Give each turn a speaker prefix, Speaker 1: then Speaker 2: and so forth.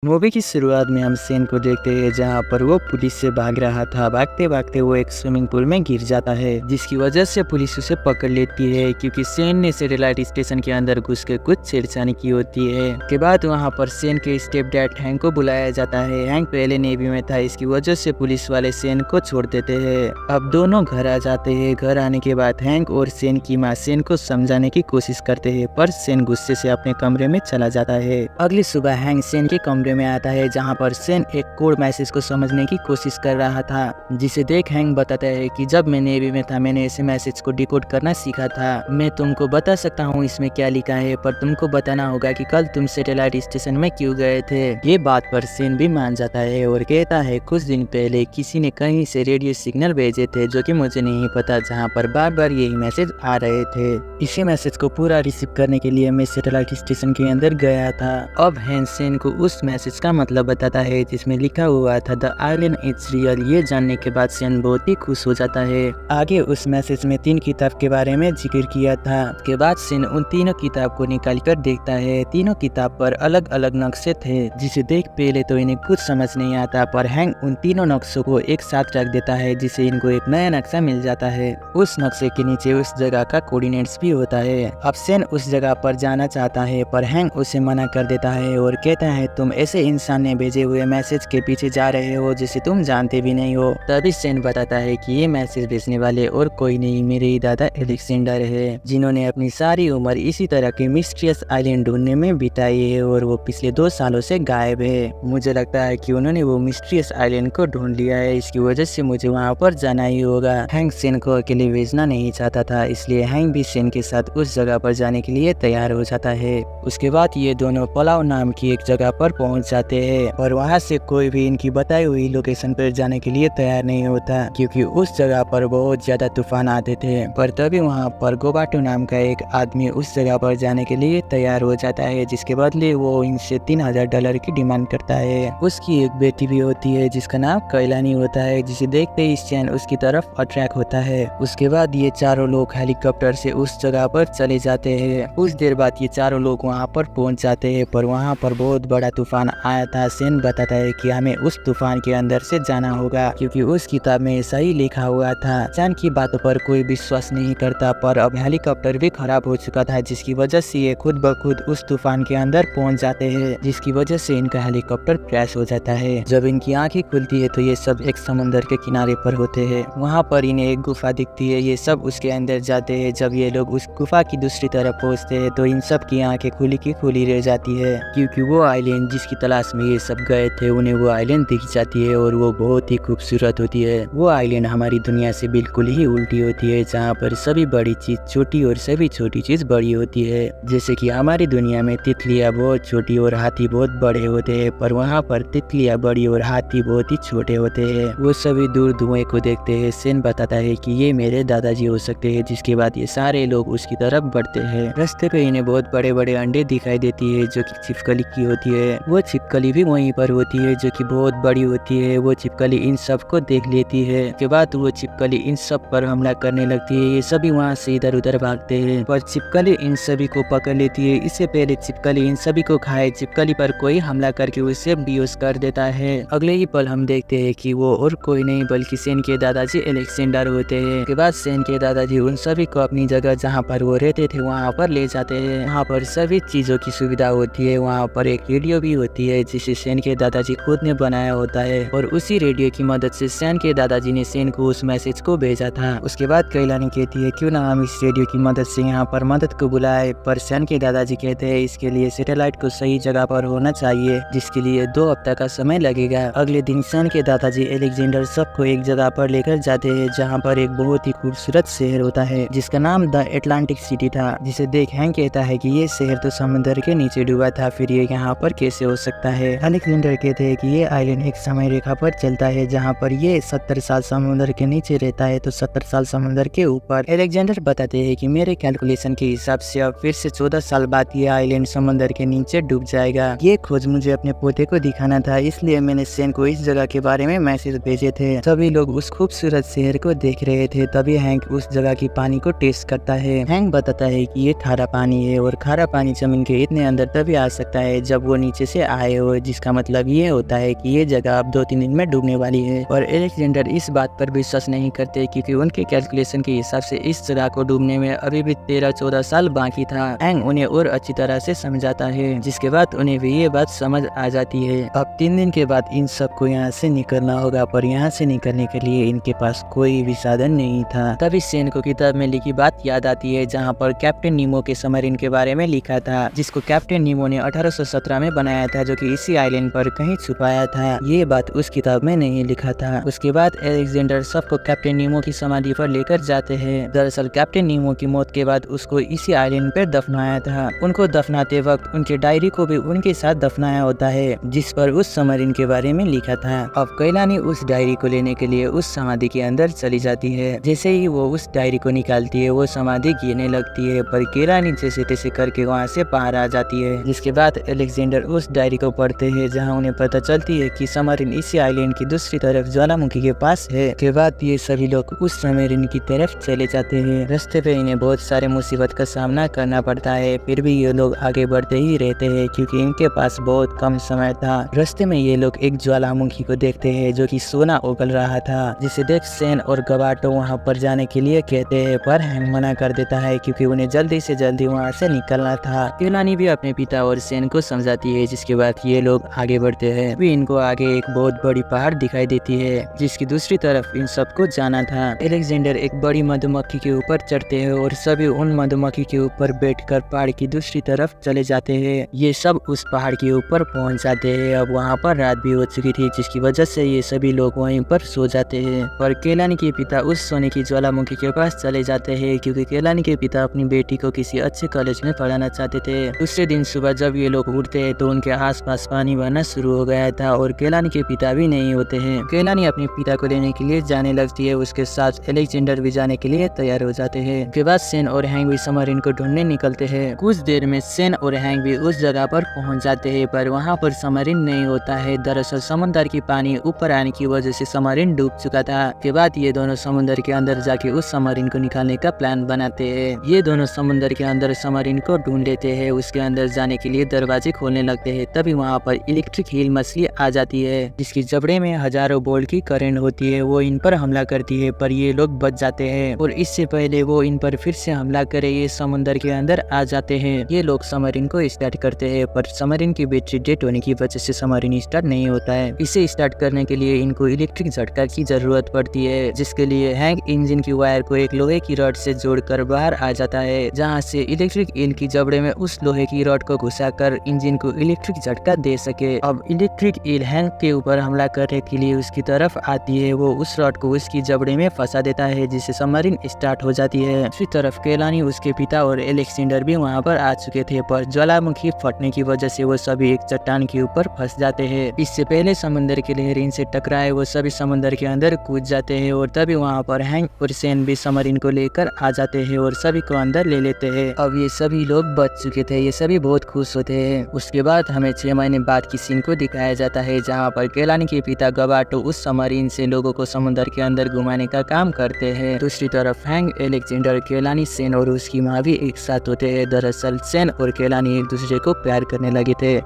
Speaker 1: Movie की शुरुआत में हम सेन को देखते हैं जहां पर वो पुलिस से भाग रहा था। भागते भागते वो एक स्विमिंग पूल में गिर जाता है, जिसकी वजह से पुलिस उसे पकड़ लेती है क्योंकि सेन ने सैटेलाइट स्टेशन के अंदर घुस के कुछ छेड़छानी की होती है। के बाद वहां पर सेन के स्टेप डैड हैंक को बुलाया जाता है। हैंक पहले नेवी में था, इसकी वजह से पुलिस वाले सेन को छोड़ देते हैं। अब दोनों घर आ जाते हैं। घर आने के बाद हैंक और सेन की माँ सेन को समझाने की कोशिश करते हैं, पर सेन गुस्से से अपने कमरे में चला जाता है। अगली सुबह हैंक सेन के कमरे में आता है जहां पर सेन एक कोड मैसेज को समझने की कोशिश कर रहा था, जिसे देख हैंक बताता है कि जब मैं नेवी में था मैंने ऐसे मैसेज को डिकोड करना सीखा था। मैं तुमको बता सकता हूँ इसमें क्या लिखा है, पर तुमको बताना होगा कि कल तुम सैटेलाइट स्टेशन में क्यों गए थे। ये बात पर सेन भी मान जाता है और कहता है कुछ दिन पहले किसी ने कहीं से रेडियो सिग्नल भेजे थे जो कि मुझे नहीं पता, जहाँ पर बार बार यही मैसेज आ रहे थे। इसी मैसेज को पूरा रिसीव करने के लिए मैं सैटेलाइट स्टेशन के अंदर गया था। अब हैंक सेन को उस मैसेज का मतलब बताता है जिसमें लिखा हुआ था द आइलैंड इज रियल। ये जानने के बाद सेन बहुत ही खुश हो जाता है। आगे उस मैसेज में 3 किताब के बारे में जिक्र किया था। के बाद सेन उन तीनों किताब को निकाल कर देखता है। तीनों किताब पर अलग अलग नक्शे थे, जिसे देख पहले तो इन्हें कुछ समझ नहीं आता, पर हैंक उन तीनों नक्शों को एक साथ रख देता है जिससे इनको एक नया नक्शा मिल जाता है। उस नक्शे के नीचे उस जगह का कोऑर्डिनेट्स भी होता है। अब सेन उस जगह पर जाना चाहता है, पर हैंक उसे मना कर देता है और कहता है तुम ऐसे इंसान ने भेजे हुए मैसेज के पीछे जा रहे हो जिसे तुम जानते भी नहीं हो। तभी सेन बताता है कि ये मैसेज भेजने वाले और कोई नहीं, मेरे ही दादा एलेक्जेंडर है, जिन्होंने अपनी सारी उम्र इसी तरह के मिस्टीरियस आइलैंड ढूंढने में बिताई है और वो पिछले 2 सालों से गायब है। मुझे लगता है कि उन्होंने वो मिस्टीरियस आइलैंड को ढूंढ लिया है, इसकी वजह से मुझे वहाँ पर जाना ही होगा। हैंक सेन को अकेले भेजना नहीं चाहता था, इसलिए हैंक भी सेन के साथ उस जगह पर जाने के लिए तैयार हो जाता है। उसके बाद ये दोनों पलाव नाम की एक जगह पर पहुँच जाते हैं और वहाँ से कोई भी इनकी बताई हुई लोकेशन पर जाने के लिए तैयार नहीं होता, क्योंकि उस जगह पर बहुत ज्यादा तूफान आते थे। पर तभी वहाँ पर गोबाटो नाम का एक आदमी उस जगह पर जाने के लिए तैयार हो जाता है, जिसके बदले वो इनसे $3000 की डिमांड करता है। उसकी एक बेटी भी होती है जिसका नाम कैलानी होता है, जिसे देखते ही चैन उसकी तरफ अट्रैक्ट होता है। उसके बाद ये चारों लोग हेलीकॉप्टर से उस जगह पर चले जाते हैं। कुछ देर बाद ये चारों लोग वहाँ पर पहुँच जाते हैं, पर वहाँ पर बहुत बड़ा तूफान आया था। सेन बताता है कि हमें उस तूफान के अंदर से जाना होगा, क्योंकि उस किताब में ऐसा ही लिखा हुआ था। चैन की बातों पर कोई विश्वास नहीं करता, पर अब हेलीकॉप्टर भी खराब हो चुका था, जिसकी वजह से ये खुद ब खुद उस तूफान के अंदर पहुंच जाते हैं, जिसकी वजह से इनका हेलीकॉप्टर क्रैश हो जाता है। जब इनकी आंखें खुलती है तो ये सब एक समुद्र के किनारे पर होते हैं। वहाँ पर इन्हें एक गुफा दिखती है। ये सब उसके अंदर जाते हैं। जब ये लोग उस गुफा की दूसरी तरफ पहुँचते हैं तो इन सब की आंखें खुली की खुली रह जाती है, क्योंकि वो आइलैंड जिसकी तलाश में ये सब गए थे उन्हें वो आइलैंड दिख जाती है और वो बहुत ही खूबसूरत होती है। वो आइलैंड हमारी दुनिया से बिल्कुल ही उल्टी होती है, जहाँ पर सभी बड़ी चीज छोटी और सभी छोटी चीज बड़ी होती है। जैसे कि हमारी दुनिया में तितलियाँ बहुत छोटी और हाथी बहुत बड़े होते हैं, पर वहाँ पर तितलियाँ बड़ी और हाथी बहुत ही छोटे होते हैं। वो सभी दूर धुएं को देखते हैं। सेन बताता है कि ये मेरे दादाजी हो सकते हैं, जिसके बाद ये सारे लोग उसकी तरफ बढ़ते हैं। रास्ते पे इन्हें बहुत बड़े बड़े अंडे दिखाई देती है जो कि छिपकली की होती है। वो छिपकली भी वहीं पर होती है जो कि बहुत बड़ी होती है। वो छिपकली इन सब को देख लेती है। के बाद वो छिपकली इन सब पर हमला करने लगती है। ये सभी वहाँ से इधर उधर भागते हैं, पर छिपकली इन सभी को पकड़ लेती है। इससे पहले छिपकली इन सभी को खाए, छिपकली पर कोई हमला करके उसे बेहोश कर देता है। अगले ही पल हम देखते हैं कि वो और कोई नहीं बल्कि सेन के दादाजी एलेक्जेंडर होते हैं। के बाद सेन के दादाजी उन सभी को अपनी जगह जहाँ पर वो रहते थे वहाँ पर ले जाते हैं। वहाँ पर सभी चीजों की सुविधा होती है। वहाँ पर एक रेडियो भी होती है जिसे सेन के दादाजी खुद ने बनाया होता है, और उसी रेडियो की मदद से सेन के दादाजी ने सेन को उस मैसेज को भेजा था। उसके बाद कैलानी कहती है क्यों ना हम इस रेडियो की मदद से यहाँ पर मदद को बुलाए, पर सेन के दादाजी कहते हैं इसके लिए सैटेलाइट को सही जगह पर होना चाहिए, जिसके लिए 2 हफ्ता का समय लगेगा। अगले दिन सेन के दादाजी एलेक्जेंडर सबको एक जगह पर लेकर जाते हैं जहाँ पर एक बहुत ही खूबसूरत शहर होता है जिसका नाम द एटलांटिक सिटी था, जिसे देख हैंक कहता है कि ये शहर तो समुद्र के नीचे डूबा था, फिर ये यहाँ पर कैसे हो सकता है। एलेक्जेंडर कहते हैं कि ये आइलैंड एक समय रेखा पर चलता है जहाँ पर ये 70 साल समुद्र के नीचे रहता है तो 70 साल समुद्र के ऊपर। एलेक्जेंडर बताते हैं कि मेरे कैलकुलेशन के हिसाब से अब फिर से 14 साल बाद ये आइलैंड समुद्र के नीचे डूब जाएगा। ये खोज मुझे अपने पोते को दिखाना था, इसलिए मैंने सेन को इस जगह के बारे में मैसेज भेजे थे। सभी लोग उस खूबसूरत शहर को देख रहे थे। तभी हैंक उस जगह की पानी को टेस्ट करता है। हैंक बताता है कि ये खारा पानी है और खारा पानी जमीन के इतने अंदर तभी आ सकता है जब वो नीचे से आए हो, जिसका मतलब ये होता है कि ये जगह अब 2-3 दिन में डूबने वाली है। और अलेक्जेंडर इस बात पर विश्वास नहीं करते क्योंकि उनके कैलकुलेशन के हिसाब से इस जगह को डूबने में अभी भी 13-14 साल बाकी था। हैंग उन्हें और अच्छी तरह से समझाता है, जिसके बाद उन्हें भी ये बात समझ आ जाती है। अब 3 दिन के बाद इन सबको यहाँ से निकलना होगा, पर यहाँ से निकलने के लिए इनके पास कोई भी साधन नहीं था। तभी सेन को किताब में लिखी बात याद आती है, जहाँ पर कैप्टन नीमो के सबमरीन के बारे में लिखा था, जिसको कैप्टन नीमो ने 1817 में बनाया था, जो कि इसी आइलैंड पर कहीं छुपाया था। ये बात उस किताब में नहीं लिखा था। उसके बाद अलेक्जेंडर सबको कैप्टन नीमो की समाधि पर लेकर जाते हैं। दरअसल कैप्टन नीमो की मौत के बाद उसको इसी आइलैंड पर दफनाया था। उनको दफनाते वक्त उनके डायरी को भी उनके साथ दफनाया होता है, जिस पर उस सबमरीन के बारे में लिखा था। अब कैलानी उस डायरी को लेने के लिए उस समाधि के अंदर चली जाती है। जैसे ही वो उस डायरी को निकालती है, वो समाधि गिरने लगती है, पर कैलानी जैसे तैसे करके वहाँ से बाहर आ जाती है। जिसके बाद अलेक्जेंडर उस डायरी को पढ़ते हैं, जहाँ उन्हें पता चलती है कि सबमरीन इसी आइलैंड की दूसरी तरफ ज्वालामुखी के पास है। के बाद ये सभी लोग उस सबमरीन की तरफ चले जाते हैं। रास्ते पे इन्हें बहुत सारे मुसीबत का सामना करना पड़ता है, फिर भी ये लोग आगे बढ़ते ही रहते हैं क्योंकि इनके पास बहुत कम समय था। रास्ते में ये लोग एक ज्वालामुखी को देखते हैं जो कि सोना उगल रहा था, जिसे देख सेन और गबाटो वहाँ पर जाने के लिए कहते हैं, पर हैंग मना कर देता है क्योंकि उन्हें जल्दी से जल्दी वहाँ से निकलना था। कैलानी भी अपने पिता और सेन को समझाती है, जिसके बाद ये लोग आगे बढ़ते हैं। भी इनको आगे एक बहुत बड़ी पहाड़ दिखाई देती है, जिसकी दूसरी तरफ इन सबको जाना था। अलेक्जेंडर एक बड़ी मधुमक्खी के ऊपर चढ़ते हैं और सभी उन मधुमक्खी के ऊपर बैठकर पहाड़ की दूसरी तरफ चले जाते हैं। ये सब उस पहाड़ के ऊपर पहुंच जाते हैं। अब वहाँ पर रात भी हो चुकी थी, जिसकी वजह से ये सभी लोग वहीं पर सो जाते हैं। और कैलानी के पिता उस सोने की ज्वालामुखी के पास चले जाते हैं क्योंकि कैलानी के पिता अपनी बेटी को किसी अच्छे कॉलेज में पढ़ाना चाहते थे। दूसरे दिन सुबह जब ये लोग उठते हैं तो उनके आसपास पानी बहना शुरू हो गया था और कैलानी के पिता भी नहीं होते हैं। कैलानी अपने पिता को लेने के लिए जाने लगती है, उसके साथ अलेक्जेंडर भी जाने के लिए तैयार हो जाते हैं। उसके बाद सेन और हैंग भी सबमरीन को ढूंढने निकलते हैं। कुछ देर में सेन और हैंग भी उस जगह पर पहुंच जाते हैं, पर वहां पर सबमरीन नहीं होता है। दरअसल समुद्र की पानी ऊपर आने की वजह से सबमरीन डूब चुका था। के बाद ये दोनों समुद्र के अंदर जाके उस सबमरीन को निकालने का प्लान बनाते हैं। ये दोनों समुद्र के अंदर सबमरीन को ढूंढ लेते हैं। उसके अंदर जाने के लिए दरवाजे खोलने लगते हैं। तभी वहाँ पर इलेक्ट्रिक हील मछली आ जाती है, जिसकी जबड़े में हजारों वोल्ट की करंट होती है। वो इन पर हमला करती है, पर ये लोग बच जाते हैं और इससे पहले वो इन पर फिर से हमला करे ये समुद्र के अंदर आ जाते हैं। ये लोग सबमरीन को स्टार्ट करते हैं, पर सबमरीन की बैटरी डेड होने की वजह से सबमरीन स्टार्ट नहीं होता है। इसे स्टार्ट करने के लिए इनको इलेक्ट्रिक झटका की जरूरत पड़ती है, जिसके लिए हैंग इंजन की वायर को एक लोहे की रॉड से जोड़कर बाहर आ जाता है, जहाँ से इलेक्ट्रिक ईल की जबड़े में उस लोहे की रॉड को घुसाकर इंजन को इलेक्ट्रिक झटका दे सके। अब इलेक्ट्रिक ईल हैंग के ऊपर हमला करने के लिए उसकी तरफ आती है। वो उस रॉड को उसकी जबड़े में फंसा देता है, जिससे सबमरीन स्टार्ट हो जाती है। दूसरी तरफ कैलानी, उसके पिता और अलेक्जेंडर भी वहाँ पर आ चुके थे, पर ज्वालामुखी फटने की वजह से वो सभी एक चट्टान के ऊपर फंस जाते हैं। इससे पहले समुद्र की लहर इनसे टकराए वो सभी समुद्र के अंदर कूद जाते हैं और तभी वहाँ पर हैंग और सेन भी सबमरीन को लेकर आ जाते हैं और सभी को अंदर ले लेते हैं। अब ये सभी लोग बच चुके थे। ये सभी बहुत खुश होते हैं। उसके बाद हमें 6 महीने बाद की सीन को दिखाया जाता है, जहाँ पर कैलानी के पिता गबाटो उस सबमरीन से लोगों को समुद्र के अंदर घुमाने का काम करते हैं। दूसरी तरफ हैंग, अलेक्जेंडर, कैलानी, सेन और उसकी माँ भी एक साथ होते हैं। दरअसल सेन और कैलानी एक दूसरे को प्यार करने लगे थे।